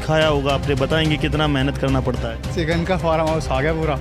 खाया होगा आपने, बताएंगे कितना मेहनत करना पड़ता है। चिकन का फार्म हाउस आ गया पूरा।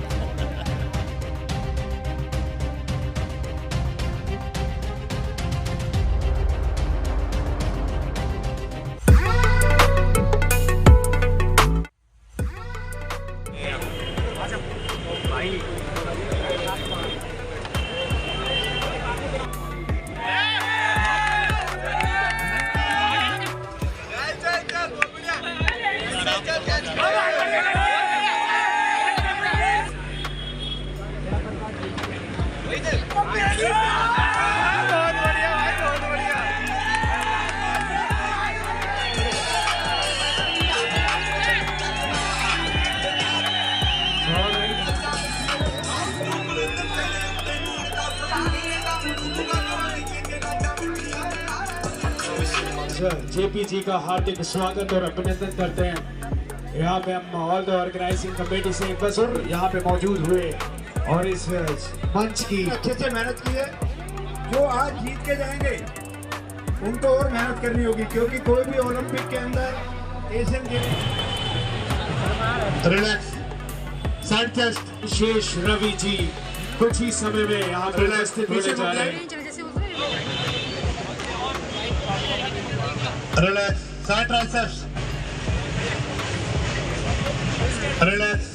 जेपी जी का हार्दिक स्वागत और अभिनंदन करते हैं। यहाँ पे हम ऑल द ऑर्गेनाइजिंग कमेटी से बजुर्ग यहाँ पे मौजूद हुए और इस मंच की अच्छे से मेहनत की है। जो आज जीत के जाएंगे उनको और मेहनत करनी होगी, क्योंकि कोई भी ओलंपिक के अंदर Asian game. Relax side chest विशेष रवि जी कुछ ही समय में यहाँ पे उपस्थित होने जा रहे हैं। Relax side triceps. Relax.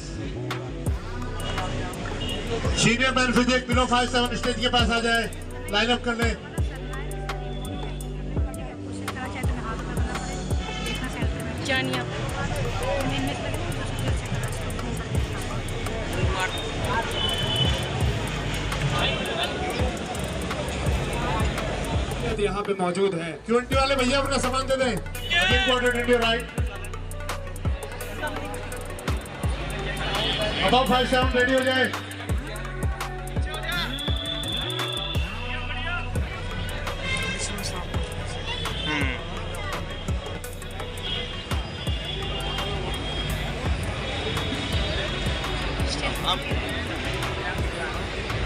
Senior man physique below 5'7" stage के पास आ जाए, लाइन अप कर ले। यहाँ पे मौजूद है Q20 वाले भैया अपना सामान दे दें। राइट अब 5'7" रेडी हो जाए।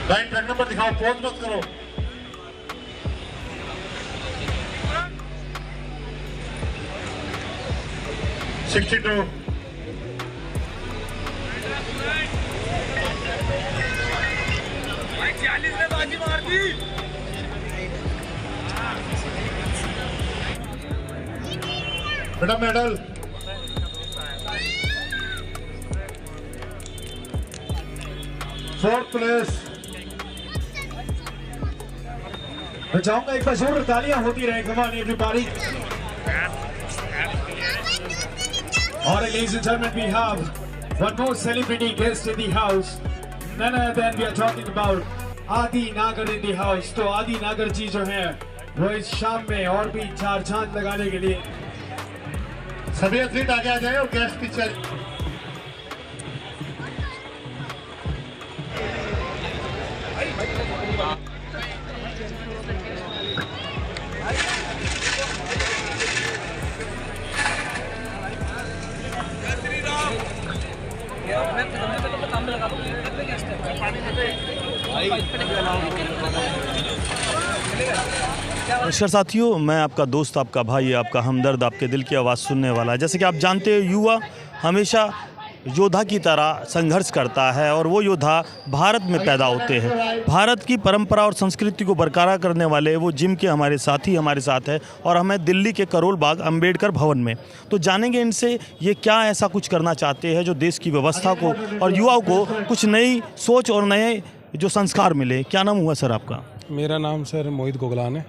राइट ट्रैक नंबर दिखाओ, पोज मत करो। बेटा मेडल। Fourth place. मैं चाहूंगा एक बार जोर तालियां होती रहे। Come on everybody. All right, ladies and gentlemen, we have one more celebrity guest in the house. None other than we are talking about Adi Nagar in the house. तो आदि नागर जी जो हैं वो इस शाम में और भी चार चांद लगाने के लिए सभी एथलीट आगे आ जाए और गेस्ट पीछे। नमस्कार साथियों, मैं आपका दोस्त, आपका भाई, आपका हमदर्द, आपके दिल की आवाज़ सुनने वाला। जैसे कि आप जानते हो, युवा हमेशा योद्धा की तरह संघर्ष करता है और वो योद्धा भारत में पैदा होते हैं। भारत की परंपरा और संस्कृति को बरकरार करने वाले वो जिम के हमारे साथी हमारे साथ है और हमें दिल्ली के करोल बाग अंबेडकर भवन में। तो जानेंगे इनसे ये क्या ऐसा कुछ करना चाहते हैं जो देश की व्यवस्था को और युवाओं को कुछ नई सोच और नए जो संस्कार मिले। क्या नाम हुआ सर आपका? मेरा नाम सर मोहित गोगलान है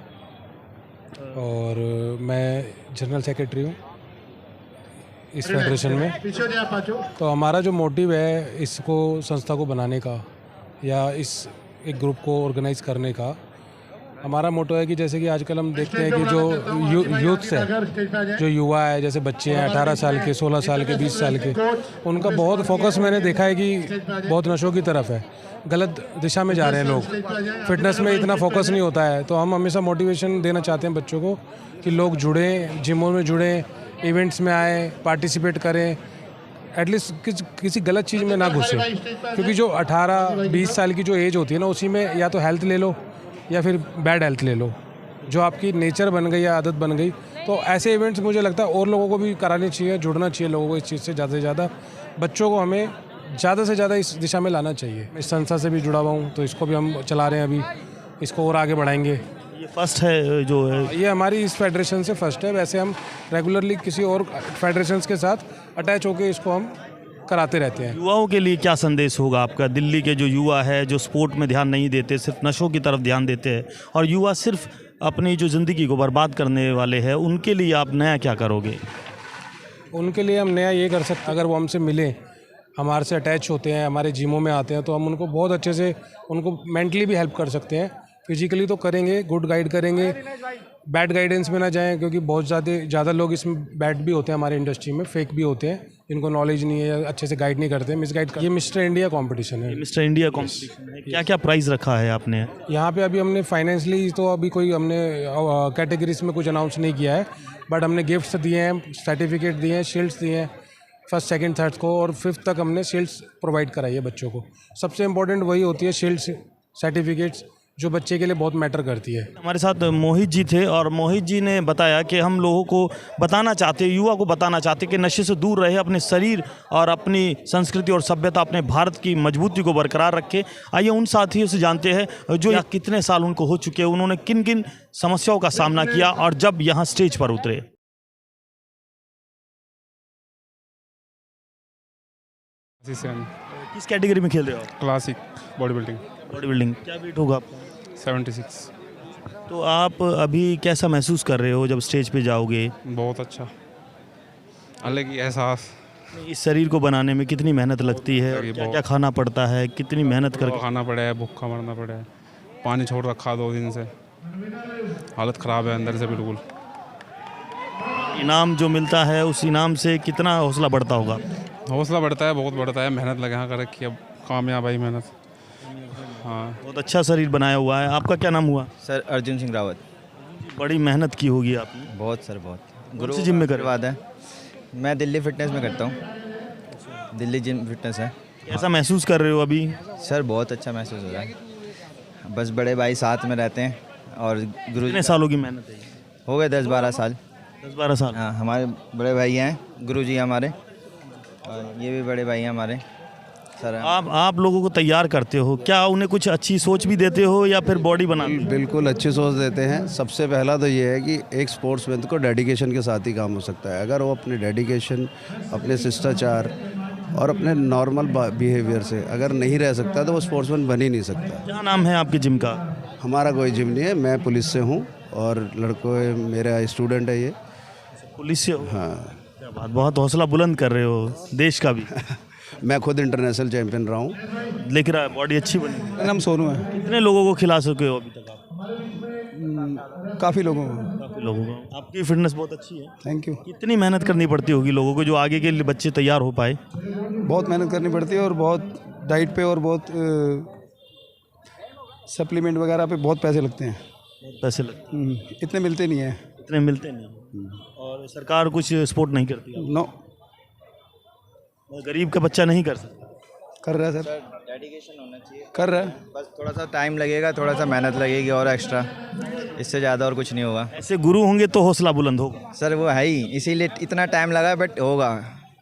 और मैं जनरल सेक्रेटरी हूँ इस फेडरेशन में। तो हमारा जो मोटिव है इसको संस्था को बनाने का या इस एक ग्रुप को ऑर्गेनाइज करने का, हमारा मोटो है कि जैसे कि आजकल हम देखते हैं कि जो यूथ्स है, जो युवा है, जैसे बच्चे हैं 18 साल के, 16 साल के, 20 साल के, उनका बहुत फोकस मैंने देखा है कि बहुत नशों की तरफ है, गलत दिशा में जा रहे हैं लोग। फिटनेस में इतना फोकस नहीं होता है। तो हम हमेशा मोटिवेशन देना चाहते हैं बच्चों को कि लोग जुड़ें, जिमों में जुड़ें, इवेंट्स में आएँ, पार्टिसिपेट करें, एटलीस्ट किसी गलत चीज़ में ना घुसे। क्योंकि जो 18-20 साल की जो एज होती है ना, उसी में या तो हेल्थ ले लो या फिर बैड हेल्थ ले लो। जो आपकी नेचर बन गई या आदत बन गई तो ऐसे इवेंट्स मुझे लगता है और लोगों को भी कराने चाहिए, जुड़ना चाहिए लोगों को इस चीज़ से ज़्यादा से ज़्यादा। बच्चों को हमें ज़्यादा से ज़्यादा इस दिशा में लाना चाहिए। इस संस्था से भी जुड़ा हुआ हूँ, तो इसको भी हम चला रहे हैं अभी, इसको और आगे बढ़ाएंगे। ये फर्स्ट है जो है, ये हमारी इस फेडरेशन से फर्स्ट है। वैसे हम रेगुलरली किसी और फेडरेशंस के साथ अटैच होकर इसको हम कराते रहते हैं। युवाओं के लिए क्या संदेश होगा आपका? दिल्ली के जो युवा है, जो स्पोर्ट में ध्यान नहीं देते, सिर्फ नशों की तरफ ध्यान देते हैं, और युवा सिर्फ अपनी जो ज़िंदगी को बर्बाद करने वाले हैं, उनके लिए आप नया क्या करोगे? उनके लिए हम नया ये कर सकते, अगर वो हमसे मिलें, हमारे से अटैच होते हैं, हमारे जिमों में आते हैं, तो हम उनको बहुत अच्छे से उनको मेंटली भी हेल्प कर सकते हैं। फिजिकली तो करेंगे, गुड गाइड करेंगे, बैड गाइडेंस में ना जाएं, क्योंकि बहुत ज़्यादा लोग इसमें बैड भी होते हैं हमारे इंडस्ट्री में, फेक भी होते हैं, जिनको नॉलेज नहीं है, अच्छे से गाइड नहीं करते, मिसगाइड। ये मिस्टर इंडिया कंपटीशन है। मिस्टर इंडिया कॉम्पिटिशन है, क्या क्या प्राइज़ रखा है आपने? यहाँ पे अभी हमने फाइनेंशियली तो अभी कोई हमने कैटेगरीज में कुछ अनाउंस नहीं किया है, बट हमने गिफ्ट्स दिए हैं, सर्टिफिकेट दिए हैं, शील्ड्स दिए हैं फर्स्ट सेकंड थर्ड को, और फिफ्थ तक हमने शील्ड्स प्रोवाइड कराई है बच्चों को। सबसे इम्पोर्टेंट वही होती है, शील्ड्स, सर्टिफिकेट्स, जो बच्चे के लिए बहुत मैटर करती है। हमारे साथ मोहित जी थे, और मोहित जी ने बताया कि हम लोगों को बताना चाहते, युवा को बताना चाहते कि नशे से दूर रहे, अपने शरीर और अपनी संस्कृति और सभ्यता, अपने भारत की मजबूती को बरकरार रखे। आइए उन साथियों से जानते हैं जो यहाँ कितने साल उनको हो चुके हैं, उन्होंने किन किन समस्याओं का सामना किया और जब यहाँ स्टेज पर उतरे। किस कैटेगरी में खेल रहे हो आप? Classic body building. Body building. क्या वेट होगा आपका? 76। तो आप अभी कैसा महसूस कर रहे हो जब स्टेज पे जाओगे? बहुत अच्छा, अलग ही एहसास। इस शरीर को बनाने में कितनी मेहनत लगती है, क्या क्या खाना पड़ता है, कितनी मेहनत करके खाना पड़ा है, भूखा मरना पड़ा है, पानी छोड़ रखा 2 दिन से, हालत ख़राब है अंदर से बिल्कुल। इनाम जो मिलता है उस इनाम से कितना हौसला बढ़ता होगा? हौसला बढ़ता है, बहुत बढ़ता है। मेहनत लगे यहाँ कर रखी, अब कामयाब आई मेहनत। हाँ, बहुत अच्छा शरीर बनाया हुआ है। आपका क्या नाम हुआ? सर अर्जुन सिंह रावत। बड़ी मेहनत की होगी आपने। बहुत सर, बहुत। कौन सी जिम में कर? आशीर्वाद है। मैं दिल्ली फिटनेस में करता हूँ, दिल्ली जिम फिटनेस है। कैसा महसूस कर रहे हो अभी? सर बहुत अच्छा महसूस हो रहा है। बस बड़े भाई साथ में रहते हैं, और गुरु कितने सालों की मेहनत है? हो गए 10-12 साल। 10-12 साल। हाँ, हमारे बड़े भाई हैं, गुरु जी हमारे, और ये भी बड़े भाई हैं हमारे सर। आप लोगों को तैयार करते हो, क्या उन्हें कुछ अच्छी सोच भी देते हो या फिर बॉडी बनाते हो? बिल्कुल अच्छी सोच देते हैं। सबसे पहला तो ये है कि एक स्पोर्ट्समैन को डेडिकेशन के साथ ही काम हो सकता है। अगर वो अपने डेडिकेशन, अपने शिष्टाचार और अपने नॉर्मल बिहेवियर से अगर नहीं रह सकता तो वो स्पोर्ट्समैन बन ही नहीं सकता। क्या नाम है आपके जिम का? हमारा कोई जिम नहीं है, मैं पुलिस से हूँ और लड़कों मेरा स्टूडेंट है ये। पुलिस से हो? हाँ। क्या बात, बहुत हौसला बुलंद कर रहे हो देश का भी। मैं खुद इंटरनेशनल चैंपियन रहा हूँ। लिख रहा है, बॉडी अच्छी बनी। मेरा नाम सोनू है। कितने लोगों को खिला सके हो अभी तक आप? काफ़ी लोगों को। काफ़ी लोगों को। आपकी फिटनेस बहुत अच्छी है। Thank you. कितनी मेहनत करनी पड़ती होगी लोगों को जो आगे के लिए बच्चे तैयार हो पाए? बहुत मेहनत करनी पड़ती है, और बहुत डाइट पे और बहुत सप्लीमेंट वगैरह पे बहुत पैसे लगते हैं। बहुत पैसे लगते हैं। इतने मिलते नहीं हैं। इतने मिलते नहीं। और सरकार कुछ सपोर्ट नहीं करती? नो। गरीब का बच्चा नहीं कर सकता। कर रहा है सर, डेडिकेशन होना चाहिए। कर रहा है। बस थोड़ा सा टाइम लगेगा, थोड़ा सा मेहनत लगेगी और एक्स्ट्रा, इससे ज़्यादा और कुछ नहीं होगा। ऐसे गुरु होंगे तो हौसला बुलंद होगा। सर वो है ही, इसीलिए इतना टाइम लगा, बट होगा,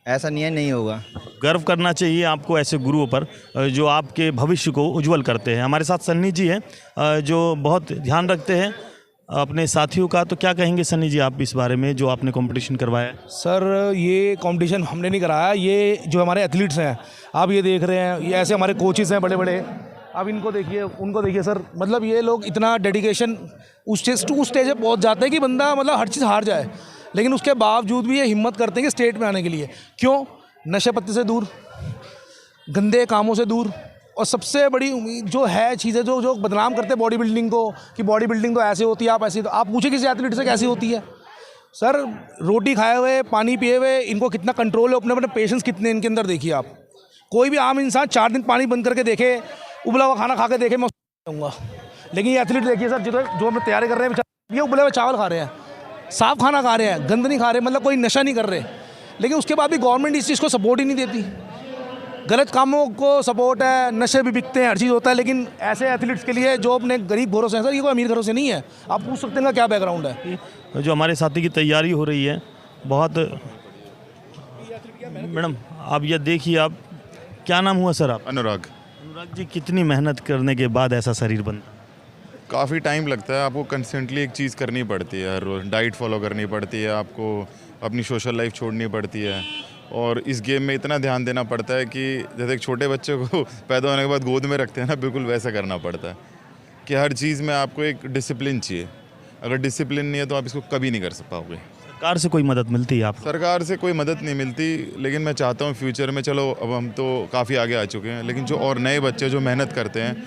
ऐसा नहीं है नहीं होगा। गर्व करना चाहिए आपको ऐसे गुरुओं पर जो आपके भविष्य को उज्जवल करते हैं। हमारे साथ सन्नी जी हैं जो बहुत ध्यान रखते हैं अपने साथियों का। तो क्या कहेंगे सन्नी जी आप इस बारे में जो आपने कंपटीशन करवाया? सर ये कंपटीशन हमने नहीं कराया, ये जो हमारे एथलीट्स हैं आप ये देख रहे हैं, ये ऐसे हमारे कोचेस हैं बड़े बड़े, अब इनको देखिए उनको देखिए सर। मतलब ये लोग इतना डेडिकेशन उस स्टेज पे पहुंच जाते हैं कि बंदा मतलब हर चीज़ हार जाए, लेकिन उसके बावजूद भी ये हिम्मत करते हैं कि स्टेट में आने के लिए। क्यों? नशे पत्ते से दूर, गंदे कामों से दूर, और सबसे बड़ी उम्मीद जो है चीज़ें जो बदनाम करते हैं बॉडी बिल्डिंग को, कि बॉडी बिल्डिंग तो ऐसे होती है, आप ऐसे, तो आप पूछे किसी एथलीट से कैसी होती है? सर रोटी खाए हुए, पानी पिए हुए, इनको कितना कंट्रोल है, अपने अपने पेशेंस कितने इनके अंदर देखिए आप। कोई भी आम इंसान 4 दिन पानी बंद करके देखे, उबला हुआ खाना खा के देखे, मैं कहूँगा। लेकिन ये एथलीट देखिए सर, जो हम तैयारी कर रहे हैं, ये उबले हुए चावल खा रहे हैं, साफ खाना खा रहे हैं, गंद नहीं खा रहे, मतलब कोई नशा नहीं कर रहे, लेकिन उसके बाद भी गवर्नमेंट इस चीज़ को सपोर्ट ही नहीं देती। गलत कामों को सपोर्ट है, नशे भी बिकते हैं, हर चीज़ होता है, लेकिन ऐसे एथलीट्स के लिए जो अपने गरीब घरों से हैं सर, ये कोई अमीर घरों से नहीं है। आप पूछ सकते हैं क्या बैकग्राउंड है। जो हमारे साथी की तैयारी हो रही है बहुत। मैडम आप ये देखिए, आप क्या नाम हुआ सर? आप अनुराग। अनुराग जी, कितनी मेहनत करने के बाद ऐसा शरीर बनता है? काफ़ी टाइम लगता है, आपको कंस्टेंटली एक चीज़ करनी पड़ती है, हर रोज़ डाइट फॉलो करनी पड़ती है, आपको अपनी सोशल लाइफ छोड़नी पड़ती है, और इस गेम में इतना ध्यान देना पड़ता है कि जैसे एक छोटे बच्चे को पैदा होने के बाद गोद में रखते हैं ना, बिल्कुल वैसा करना पड़ता है कि हर चीज़ में आपको एक डिसिप्लिन चाहिए। अगर डिसिप्लिन नहीं है तो आप इसको कभी नहीं कर पाओगे। सरकार से कोई मदद मिलती है आप? सरकार से कोई मदद नहीं मिलती, लेकिन मैं चाहता हूँ फ्यूचर में, चलो अब हम तो काफ़ी आगे आ चुके हैं, लेकिन जो और नए बच्चे जो मेहनत करते हैं,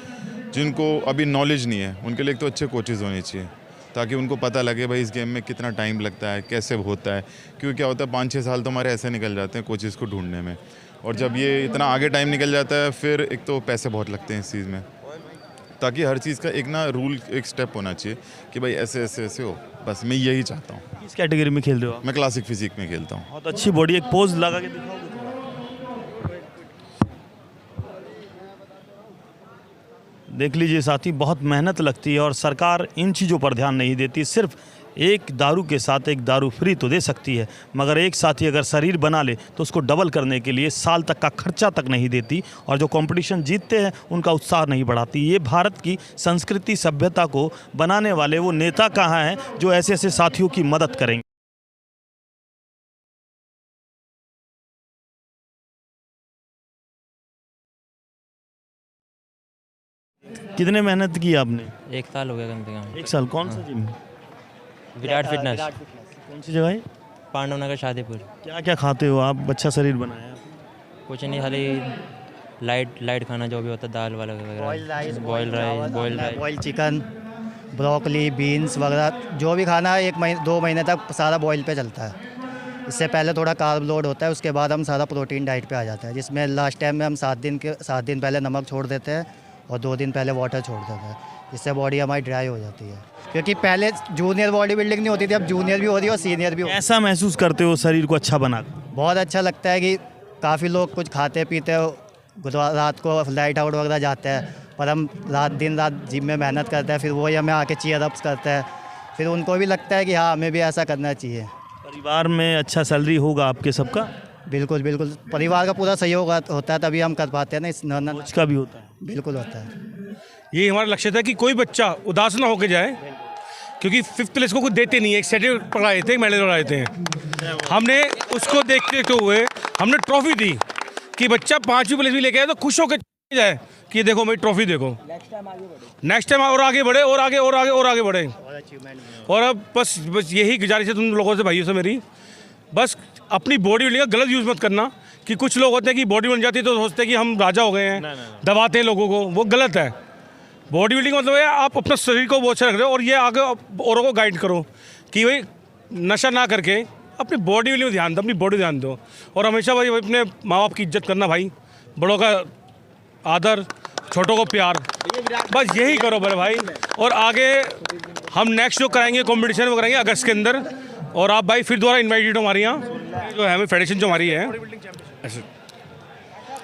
जिनको अभी नॉलेज नहीं है, उनके लिए एक तो अच्छे कोचेज़ होने चाहिए, ताकि उनको पता लगे भाई इस गेम में कितना टाइम लगता है, कैसे होता है। क्योंकि क्या होता है 5-6 साल तो हमारे ऐसे निकल जाते हैं कोचेज़ को ढूंढने में, और जब ये इतना आगे टाइम निकल जाता है, फिर एक तो पैसे बहुत लगते हैं इस चीज़ में, ताकि हर चीज़ का एक ना रूल, एक स्टेप होना चाहिए कि भाई ऐसे ऐसे ऐसे हो। बस मैं यही चाहता हूँ। किस कैटेगरी में खेल रहे हो आप? मैं क्लासिक फिजिक में खेलता हूँ। बहुत अच्छी बॉडी, एक पोज लगा के दिखाओगे? देख लीजिए साथी, बहुत मेहनत लगती है और सरकार इन चीज़ों पर ध्यान नहीं देती। सिर्फ एक दारू के साथ एक दारू फ्री तो दे सकती है, मगर एक साथी अगर शरीर बना ले तो उसको डबल करने के लिए साल तक का खर्चा तक नहीं देती, और जो कंपटीशन जीतते हैं उनका उत्साह नहीं बढ़ाती। ये भारत की संस्कृति सभ्यता को बनाने वाले वो नेता कहाँ हैं जो ऐसे ऐसे साथियों की मदद करेंगे? कितने मेहनत की आपने? 1 साल हो गया कम से कम। 1 साल? कौन सा जिम? विराट फिटनेस। कौन सी जगह है? पांडव नगर शादीपुर। क्या क्या खाते हो आप? अच्छा शरीर बनाया है? कुछ नहीं, खाली लाइट खाना जो भी होता है, दाल वाला वगैरह, boil rice, boil chicken, broccoli, beans वगैरह, जो भी खाना है 2 महीने तक सारा बॉयल पे चलता है। इससे पहले थोड़ा कार्ब लोड होता है, उसके बाद हम सारा प्रोटीन डाइट पे आ जाता है, जिसमें लास्ट टाइम में हम 7 दिन पहले नमक छोड़ देते हैं और 2 दिन पहले वाटर छोड़ देते हैं, जिससे बॉडी हमारी ड्राई हो जाती है। क्योंकि पहले जूनियर बॉडी बिल्डिंग नहीं होती थी, अब जूनियर भी हो रही है और सीनियर भी हो रही है। ऐसा महसूस करते हो शरीर को अच्छा बना? बहुत अच्छा लगता है कि काफ़ी लोग कुछ खाते पीते हो, रात को लाइट आउट वगैरह जाते हैं, पर हम दिन रात जिम में मेहनत करते हैं, फिर वही हमें आके चीयर अप्स करते हैं, फिर उनको भी लगता है कि हाँ हमें भी ऐसा करना चाहिए। परिवार में अच्छा सैलरी होगा आपके सबका? बिल्कुल बिल्कुल, परिवार का पूरा सहयोग होता है तभी हम कर पाते हैं ना। इस कोच का भी होता है? बिल्कुल होता है। ये हमारा लक्ष्य था कि कोई बच्चा उदास ना होकर जाए, क्योंकि 5th प्लेस को कोई देते नहीं है। एक सर्टिफिकेट पकड़ाए थे, मेडल पकड़ाए थे, हमने उसको देखते हुए हमने ट्रॉफी दी कि बच्चा 5वीं प्लेस भी लेके आए तो खुश होकर जाए कि देखो मेरी ट्रॉफी देखो, नेक्स्ट टाइम और आगे बढ़े और आगे और आगे और आगे बढ़े। और अब बस यही गुजारिश है तुम लोगों से, भाइयों से मेरी, बस अपनी बॉडी बिल्डिंग का गलत यूज़ मत करना। कि कुछ लोग होते हैं कि बॉडी बन जाती है तो सोचते हैं कि हम राजा हो गए हैं, दबाते हैं लोगों को, वो गलत है। बॉडी बिल्डिंग मतलब है आप अपने शरीर को बहुत अच्छा रख रहे हो और ये आगे औरों को गाइड करो कि भाई नशा ना करके अपनी बॉडी बिल्डिंग में ध्यान दो, अपनी बॉडी ध्यान दो, और हमेशा भाई अपने माँ बाप की इज्जत करना, भाई बड़ों का आदर, छोटों को प्यार, बस यही करो बड़े भाई। और आगे हम नेक्स्ट जो कराएंगे कॉम्पिटिशन वो कराएंगे अगस्त के अंदर, और आप भाई फिर दोबारा इन्वाइटेड हो हमारे यहाँ, जो है हमें फेडरेशन जो हमारी है ऐसे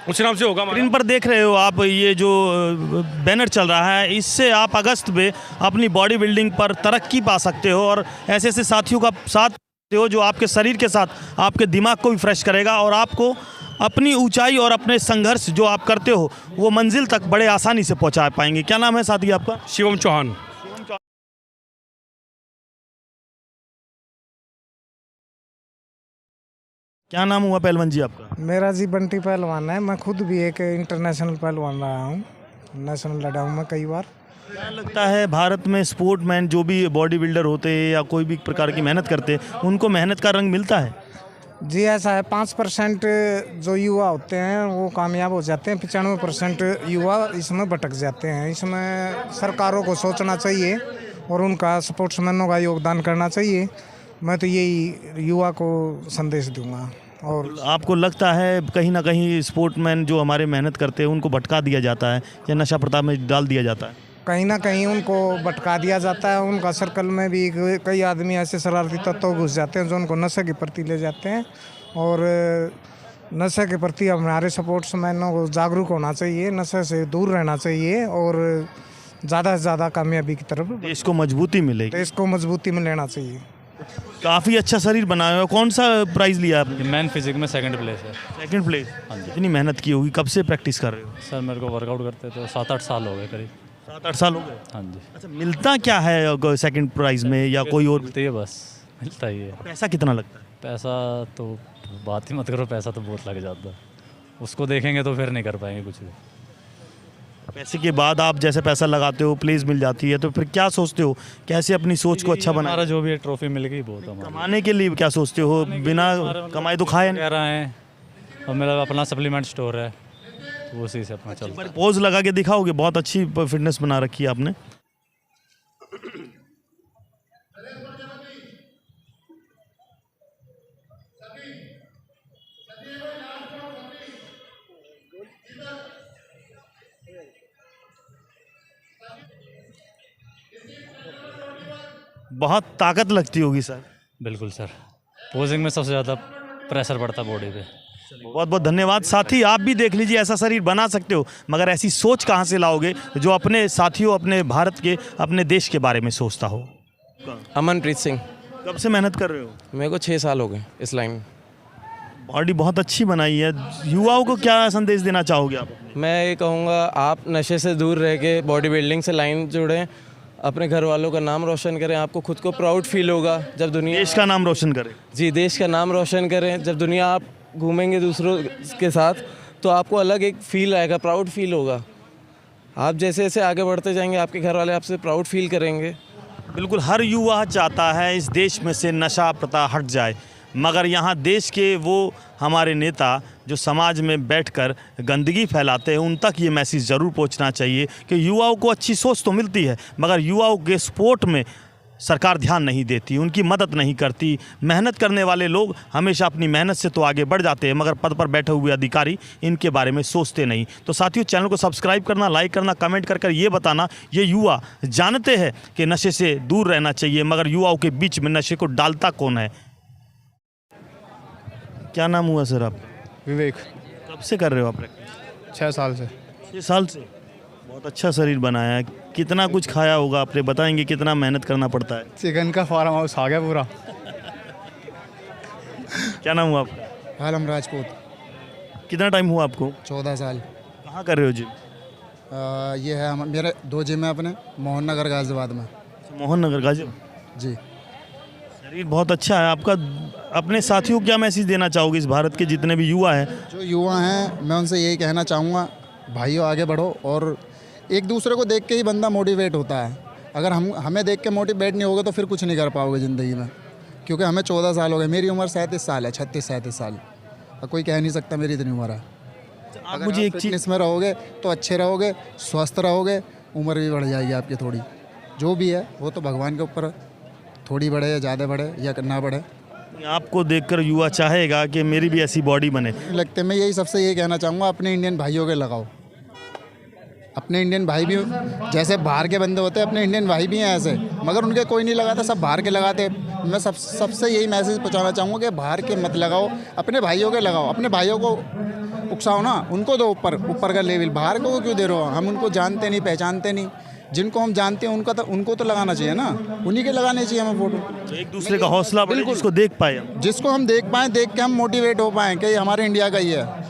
उस नाम से होगा। स्क्रीन पर देख रहे हो आप ये जो बैनर चल रहा है, इससे आप अगस्त में अपनी बॉडी बिल्डिंग पर तरक्की पा सकते हो और ऐसे ऐसे साथियों का साथ हो जो आपके शरीर के साथ आपके दिमाग को भी फ्रेश करेगा और आपको अपनी ऊंचाई और अपने संघर्ष जो आप करते हो वो मंजिल तक बड़े आसानी से पहुंचा पाएंगे। क्या नाम है साथी आपका? शिवम चौहान। क्या नाम हुआ पहलवान जी आपका? मेरा जी बंटी पहलवान है। मैं खुद भी एक इंटरनेशनल पहलवान रहा हूँ, नेशनल लड़ा हूँ मैं कई बार। क्या लगता है भारत में स्पोर्टमैन जो भी बॉडी बिल्डर होते हैं या कोई भी प्रकार की मेहनत करते हैं उनको मेहनत का रंग मिलता है? जी ऐसा है, 5% जो युवा होते हैं वो कामयाब हो जाते हैं, 95% युवा इसमें भटक जाते हैं। इसमें सरकारों को सोचना चाहिए और उनका स्पोर्ट्समैनों का योगदान करना चाहिए। मैं तो यही युवा को संदेश दूंगा। और आपको लगता है कहीं ना कहीं स्पोर्टमैन जो हमारे मेहनत करते हैं उनको भटका दिया जाता है या नशा प्रताप में डाल दिया जाता है? कहीं ना कहीं उनको भटका दिया जाता है। उनका सर्कल में भी कई आदमी ऐसे शरारती तत्व घुस जाते हैं जो उनको नशे के प्रति ले जाते हैं और नशे के प्रति हमारे स्पोर्ट्समैनों को जागरूक होना चाहिए, नशे से दूर रहना चाहिए और ज़्यादा से ज़्यादा कामयाबी की तरफ देश को मजबूती मिलेगी। देश को मजबूती में लेना चाहिए। काफ़ी अच्छा शरीर बनाया हुआ। कौन सा प्राइज़ लिया आपने? मैन फिजिक में 2nd प्लेस है। 2nd place. हाँ जी। इतनी मेहनत की होगी, कब से प्रैक्टिस कर रहे हो? सर मेरे को वर्कआउट करते तो 7-8 साल हो गए करीब। 7-8 साल हो गए। हाँ जी। अच्छा, मिलता क्या है 2nd प्राइज़ में या कोई और? मिलती है बस, मिलता ही है। पैसा कितना लगता है? पैसा तो बात ही मत करो, पैसा तो बहुत लग जाता है। उसको देखेंगे तो फिर नहीं कर पाएंगे कुछ भी। पैसे के बाद आप जैसे पैसा लगाते हो, प्लेस मिल जाती है, तो फिर क्या सोचते हो, कैसे अपनी सोच को अच्छा बनाए? हमारा जो भी है ट्रॉफी मिल गई बहुत हमारा। कमाने के लिए क्या सोचते हो? बिना कमाए तो खाए कह रहे हैं, और मेरा अपना सप्लीमेंट स्टोर है तो उसी से अपना चलता है। पोज लगा के दिखाओगे? बहुत अच्छी फिटनेस बना रखी है आपने। बहुत ताकत लगती होगी सर। बिल्कुल सर, पोजिंग में सबसे ज़्यादा प्रेशर पड़ता बॉडी पे। बहुत बहुत धन्यवाद। साथी आप भी देख लीजिए, ऐसा शरीर बना सकते हो, मगर ऐसी सोच कहाँ से लाओगे जो अपने साथियों, अपने भारत के, अपने देश के बारे में सोचता हो। अमनप्रीत सिंह। कब से मेहनत कर रहे हो? मेरे को 6 साल हो गए इस लाइन में। बॉडी बहुत अच्छी बनाई है। युवाओं को क्या संदेश देना चाहोगे आप? मैं ये कहूँगा, आप नशे से दूर रह के बॉडी बिल्डिंग से लाइन जुड़ें, अपने घर वालों का नाम रोशन करें, आपको खुद को प्राउड फील होगा जब दुनिया देश का नाम रोशन करें। जी, देश का नाम रोशन करें। जब दुनिया आप घूमेंगे दूसरों के साथ तो आपको अलग एक फील आएगा, प्राउड फील होगा। आप जैसे जैसे आगे बढ़ते जाएंगे आपके घर वाले आपसे प्राउड फील करेंगे। बिल्कुल, हर युवा चाहता है इस देश में से नशा प्रथा हट जाए, मगर यहाँ देश के वो हमारे नेता जो समाज में बैठकर गंदगी फैलाते हैं, उन तक ये मैसेज ज़रूर पहुँचना चाहिए कि युवाओं को अच्छी सोच तो मिलती है, मगर युवाओं के स्पोर्ट में सरकार ध्यान नहीं देती, उनकी मदद नहीं करती। मेहनत करने वाले लोग हमेशा अपनी मेहनत से तो आगे बढ़ जाते हैं, मगर पद पर बैठे हुए अधिकारी इनके बारे में सोचते नहीं। तो साथियों, चैनल को सब्सक्राइब करना, लाइक करना, कमेंट कर ये बताना, ये युवा जानते हैं कि नशे से दूर रहना चाहिए, मगर युवाओं के बीच में नशे को डालता कौन है? क्या नाम हुआ सर आप? विवेक। कब से कर रहे हो आप? 6 साल से। 6 साल से। बहुत अच्छा शरीर बनाया है। कितना कुछ खाया होगा आपने, बताएंगे कितना मेहनत करना पड़ता है? चिकन का फार्म हाउस आ गया पूरा। क्या नाम हुआ आपका? आलम राजपूत। कितना टाइम हुआ आपको? 14 साल। कहाँ कर रहे हो जिम? ये है मेरे 2 जिम है अपने, मोहन नगर गाजियाबाद में। मोहन नगर गाजियाबाद जी। शरीर बहुत अच्छा है आपका। अपने साथियों को क्या मैसेज देना चाहोगे, इस भारत के जितने भी युवा हैं? जो युवा हैं मैं उनसे यही कहना चाहूँगा, भाइयों आगे बढ़ो, और एक दूसरे को देख के ही बंदा मोटिवेट होता है। अगर हमें देख के मोटिवेट नहीं होगा तो फिर कुछ नहीं कर पाओगे ज़िंदगी में, क्योंकि हमें 14 साल हो गए। मेरी उम्र 37 साल है, 36-37 साल। और कोई कह नहीं सकता मेरी इतनी उम्र है। आप मुझे एक चीज़ में रहोगे तो अच्छे रहोगे, स्वस्थ रहोगे, उम्र भी बढ़ जाएगी आपकी थोड़ी। जो भी है वो तो भगवान के ऊपर, थोड़ी बढ़े या ज़्यादा बढ़े या ना बढ़े। आपको देखकर युवा चाहेगा कि मेरी भी ऐसी बॉडी बने। लगते मैं यही सबसे यही कहना चाहूँगा, अपने इंडियन भाइयों के लगाओ। अपने इंडियन भाई भी जैसे बाहर के बंदे होते हैं, अपने इंडियन भाई भी हैं ऐसे, मगर उनके कोई नहीं लगाता, सब बाहर के लगाते। मैं सबसे यही मैसेज पहुँचाना चाहूँगा कि बाहर के मत लगाओ, अपने भाइयों के लगाओ। अपने भाइयों को उकसाओ ना, उनको दो ऊपर का लेवल, बाहर को क्यों दे रहे हो? हम उनको जानते नहीं, पहचानते नहीं। जिनको हम जानते हैं उनको तो लगाना चाहिए ना, उन्हीं के लगाने चाहिए हमें फोटो। तो एक दूसरे का हौसला, बिल्कुल, जिसको देख पाए, जिसको हम देख पाएँ, देख के हम मोटिवेट हो पाएँ कि हमारे इंडिया का ही है।